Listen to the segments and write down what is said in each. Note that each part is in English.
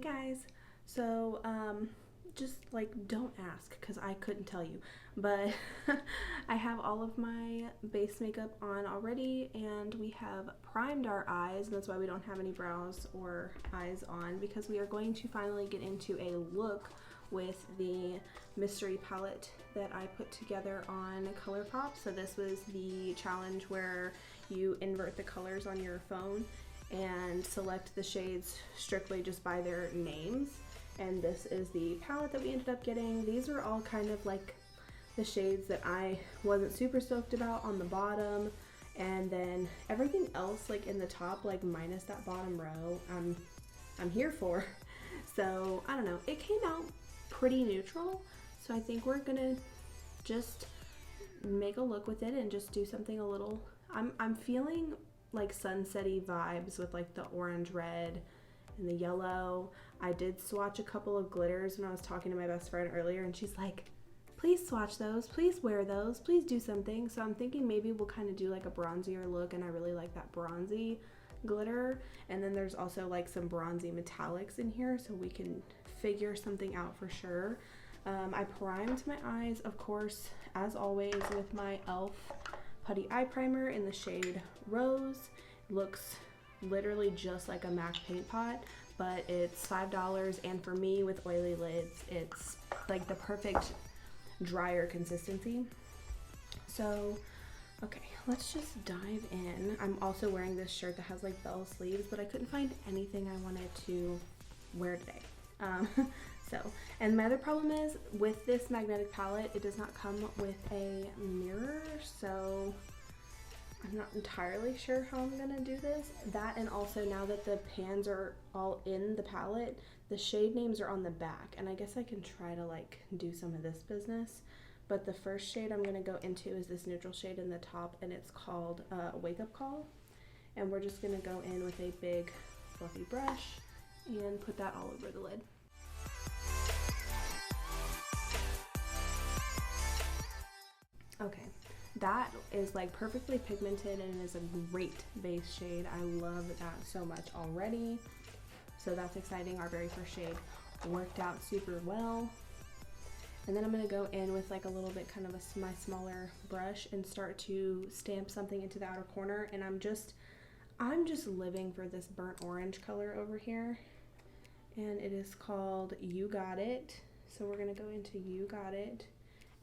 guys. So, just like don't ask because I couldn't tell you, but I have all of my base makeup on already, and we have primed our eyes, and that's why we don't have any brows or eyes on, because we are going to finally get into a look with the mystery palette that I put together on ColourPop. So this was the challenge where you invert the colors on your phone and select the shades strictly just by their names. And this is the palette that we ended up getting. These are all kind of like the shades that I wasn't super stoked about on the bottom, and then everything else like in the top, like minus that bottom row, I'm here for. So I don't know, it came out pretty neutral, so I think we're gonna just make a look with it and just do something a little, I'm feeling like sunsetty vibes with like the orange red and the yellow. I did swatch a couple of glitters when I was talking to my best friend earlier, and she's like, please swatch those, please wear those, please do something. So I'm thinking maybe we'll kind of do like a bronzier look, and I really like that bronzy glitter. And then there's also like some bronzy metallics in here, so we can figure something out for sure. I primed my eyes, of course, as always, with my e.l.f. putty eye primer in the shade Rose. Looks literally just like a MAC paint pot, but it's $5, and for me with oily lids, it's like the perfect drier consistency. So okay, let's just dive in. I'm also wearing this shirt that has like bell sleeves, but I couldn't find anything I wanted to wear today. And my other problem is with this magnetic palette, it does not come with a mirror, so I'm not entirely sure how I'm gonna do this. That, and also now that the pans are all in the palette, the shade names are on the back, and I guess I can try to like do some of this business. But the first shade I'm gonna go into is this neutral shade in the top, and it's called Wake Up Call. And we're just gonna go in with a big fluffy brush and put that all over the lid. Okay, that is like perfectly pigmented and is a great base shade. I love that so much already. So that's exciting. Our very first shade worked out super well. And then I'm gonna go in with like a little bit kind of my smaller brush and start to stamp something into the outer corner. And I'm just living for this burnt orange color over here. And it is called You Got It. So we're gonna go into You Got It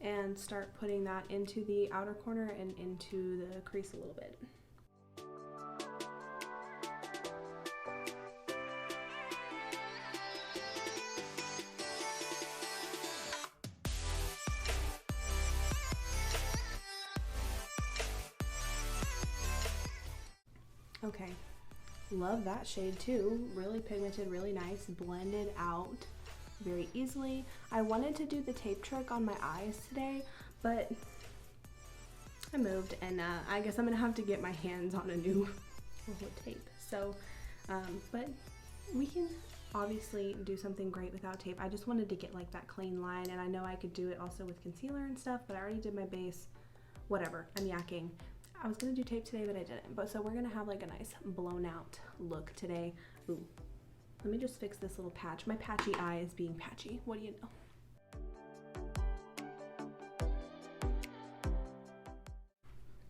and start putting that into the outer corner and into the crease a little bit. Okay, love that shade too. Really pigmented, really nice, blended out very easily. I wanted to do the tape trick on my eyes today, but I moved, and I guess I'm gonna have to get my hands on a new roll of tape. So, but we can obviously do something great without tape. I just wanted to get like that clean line, and I know I could do it also with concealer and stuff, but I already did my base. Whatever, I'm yakking. I was gonna do tape today, but I didn't. But so we're gonna have like a nice blown out look today. Ooh. Let me just fix this little patch. My patchy eye is being patchy. What do you know?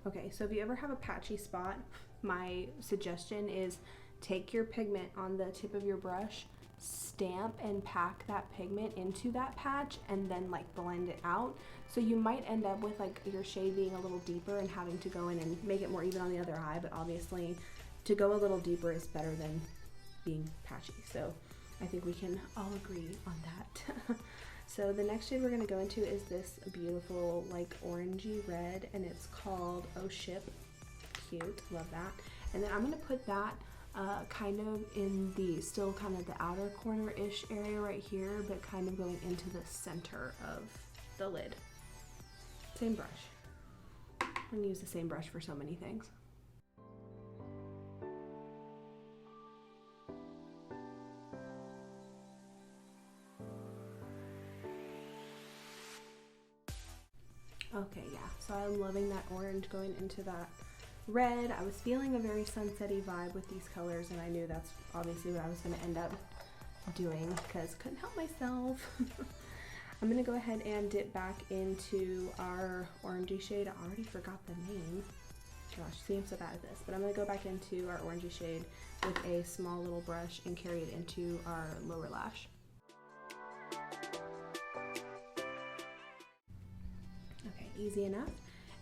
Okay, so if you ever have a patchy spot, my suggestion is take your pigment on the tip of your brush, stamp and pack that pigment into that patch, and then like blend it out. So you might end up with like your shade being a little deeper and having to go in and make it more even on the other eye, but obviously to go a little deeper is better than being patchy. So I think we can all agree on that. So the next shade we're going to go into is this beautiful like orangey red, and it's called Oh Ship. Cute, love that. And then I'm going to put that kind of in the still kind of the outer corner-ish area right here, but kind of going into the center of the lid. Same brush. I'm going to use the same brush for so many things. Okay, yeah, so I'm loving that orange going into that red. I was feeling a very sunsetty vibe with these colors, and I knew that's obviously what I was going to end up doing because couldn't help myself. I'm gonna go ahead and dip back into our orangey shade. I already forgot the name. Gosh, see, I'm so bad at this. But I'm gonna go back into our orangey shade with a small little brush and carry it into our lower lash. Okay, easy enough.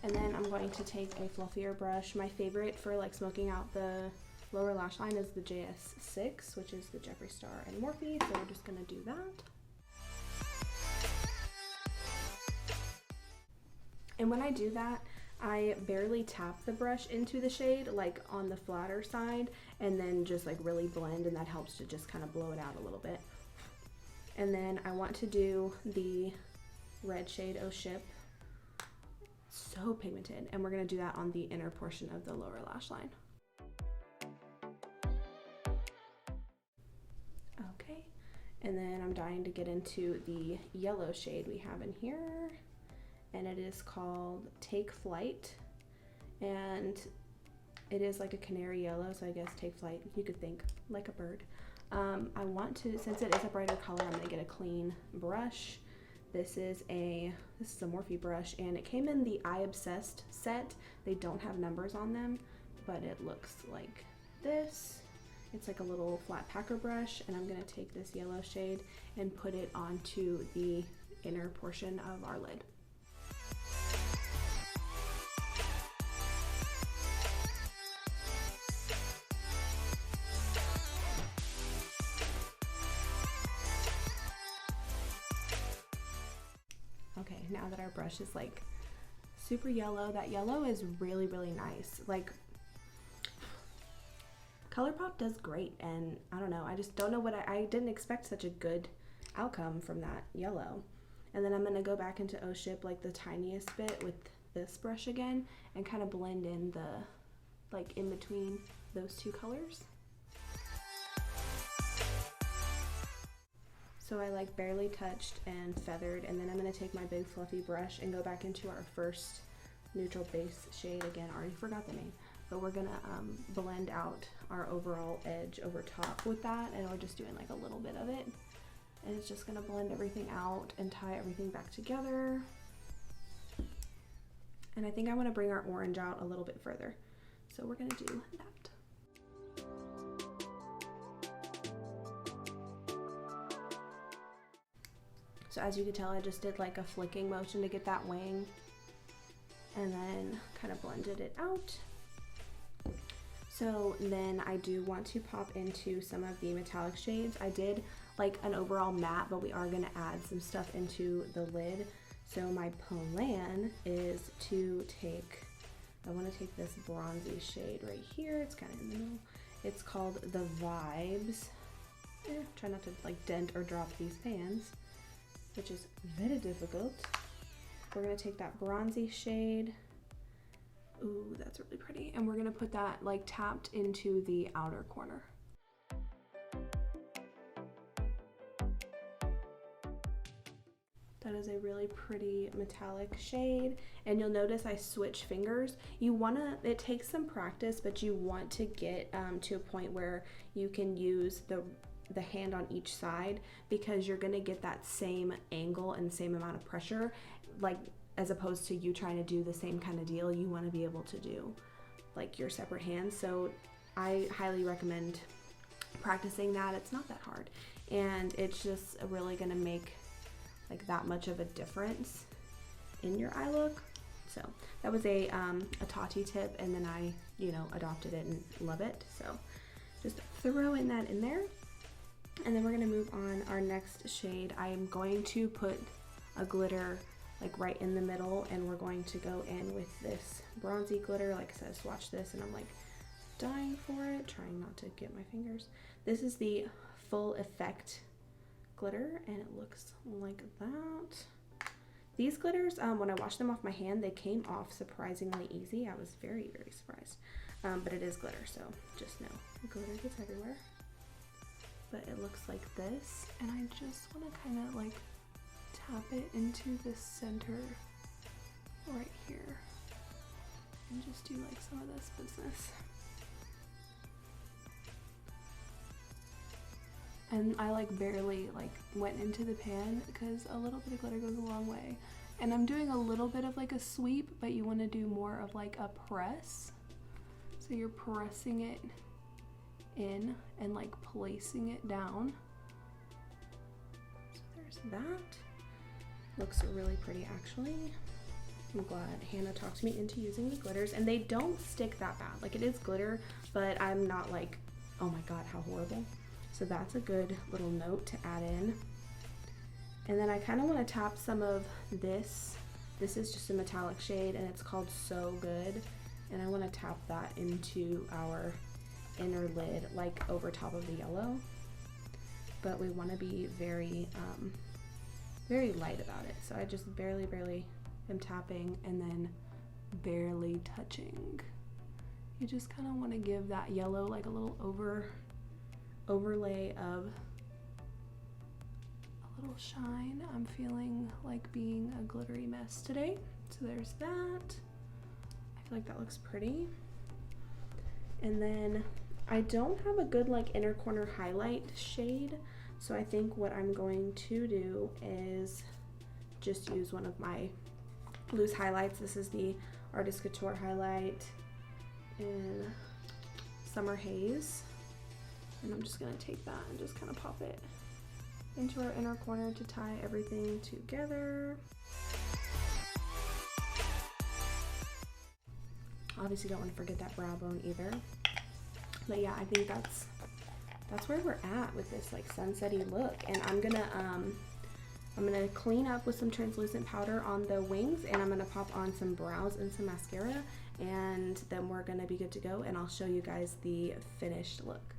And then I'm going to take a fluffier brush. My favorite for like smoking out the lower lash line is the JS6, which is the Jeffree Star and Morphe. So we're just gonna do that. And when I do that, I barely tap the brush into the shade, like on the flatter side, and then just like really blend, and that helps to just kind of blow it out a little bit. And then I want to do the red shade Oh Ship. So pigmented, and we're gonna do that on the inner portion of the lower lash line. Okay, and then I'm dying to get into the yellow shade we have in here. And it is called Take Flight, and it is like a canary yellow, so I guess take flight, you could think like a bird. I want to, since it is a brighter color, I'm gonna get a clean brush. This is a Morphe brush, and it came in the I Obsessed set. They don't have numbers on them, but it looks like this. It's like a little flat packer brush, and I'm gonna take this yellow shade and put it onto the inner portion of our lid. Okay, now that our brush is like super yellow, that yellow is really, really nice. Like, ColourPop does great, and I don't know, I just don't know what I didn't expect such a good outcome from that yellow. And then I'm gonna go back into Oh Ship like the tiniest bit with this brush again and kind of blend in the, like in between those two colors. So I like barely touched and feathered, and then I'm gonna take my big fluffy brush and go back into our first neutral base shade. Again, I already forgot the name, but we're gonna blend out our overall edge over top with that, and we're just doing like a little bit of it. And it's just gonna blend everything out and tie everything back together. And I think I wanna bring our orange out a little bit further. So we're gonna do that. So as you can tell, I just did like a flicking motion to get that wing, and then kind of blended it out. So then I do want to pop into some of the metallic shades. I did like an overall matte, but we are gonna add some stuff into the lid. So my plan is to take, I wanna take this bronzy shade right here. It's kind of in the middle. It's called The Vibes. Try not to like dent or drop these pans, which is very difficult. We're gonna take that bronzy shade. Ooh, that's really pretty. And we're gonna put that like tapped into the outer corner. That is a really pretty metallic shade. And you'll notice I switch fingers. You wanna, it takes some practice, but you want to get to a point where you can use the hand on each side, because you're gonna get that same angle and same amount of pressure, like as opposed to you trying to do the same kind of deal. You want to be able to do like your separate hands. So I highly recommend practicing that. It's not that hard, and it's just really gonna make like that much of a difference in your eye look. So that was a Tati tip, and then I, you know, adopted it and love it. So just throwing that in there. And then we're gonna move on our next shade. I am going to put a glitter like right in the middle, and we're going to go in with this bronzy glitter. Like I said, swatch this, and I'm like dying for it, trying not to get my fingers. This is the Full Effect glitter, and it looks like that. These glitters, when I washed them off my hand, they came off surprisingly easy. I was very, very surprised. But it is glitter, so just know glitter gets everywhere. But it looks like this, and I just want to kind of like tap it into the center right here and just do like some of this business. And I like barely like went into the pan because a little bit of glitter goes a long way. And I'm doing a little bit of like a sweep, but you want to do more of like a press. So you're pressing it in and like placing it down. So there's that. Looks really pretty actually. I'm glad Hannah talked me into using the glitters, and they don't stick that bad. Like, it is glitter, but I'm not like, oh my god, how horrible. So that's a good little note to add in. And then I kind of want to tap some of this. This is just a metallic shade and it's called So Good. And I want to tap that into our inner lid, like over top of the yellow. But we want to be very, very light about it. So I just barely am tapping and then barely touching. You just kind of want to give that yellow like a little overlay of a little shine. I'm feeling like being a glittery mess today. So there's that. I feel like that looks pretty. And then I don't have a good like inner corner highlight shade. So I think what I'm going to do is just use one of my loose highlights. This is the Artist Couture highlight in Summer Haze. And I'm just gonna take that and just kind of pop it into our inner corner to tie everything together. Obviously don't want to forget that brow bone either. But yeah, I think that's where we're at with this like sunset-y look. And I'm gonna clean up with some translucent powder on the wings, and I'm gonna pop on some brows and some mascara, and then we're gonna be good to go, and I'll show you guys the finished look.